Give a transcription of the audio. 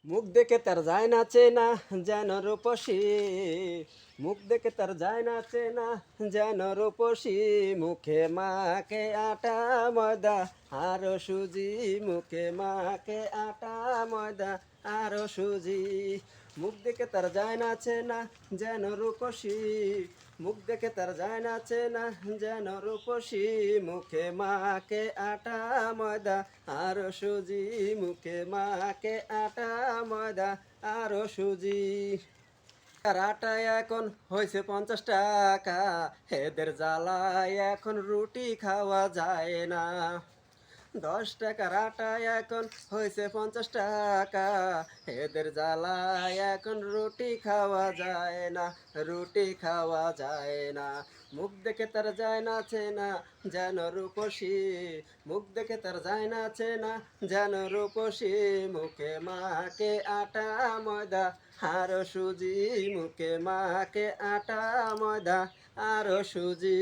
মুখ দেখে তার যায় না চেনা যেন রূপসী। মুখ দেখে তার যায় না চেনা যেন রূপসী। মুখে মাকে আটা ময়দা আরো সুজি। মুখে মাকে আটা ময়দা আরো সুজি। মুখ দেখে তার যায় না চেনা যেন রূপসী। মুখ দেখে তার যায় না চেনা যেন রূপসী। মুখে মাকে আটা ময়দা আরো সুজি। মুখে মাকে আটা ময়দা আরো সুজি। আর আটা এখন হয়েছে 50 টাকা। এদের জ্বালায় এখন রুটি খাওয়া যায় না। 10 টাকার আটা এখন হয়েছে 50 টাকা। এদের জ্বালায় এখন রুটি খাওয়া যায় না। রুটি খাওয়া যায় না। মুখ দেখে তার যায় না চেনা যেন রূপসী। মুখ দেখে তার যায় না চেনা যেন রূপসী। মুখে মাকে আটা ময়দা আরো সুজি। মুখে মাকে আটা ময়দা আরো সুজি।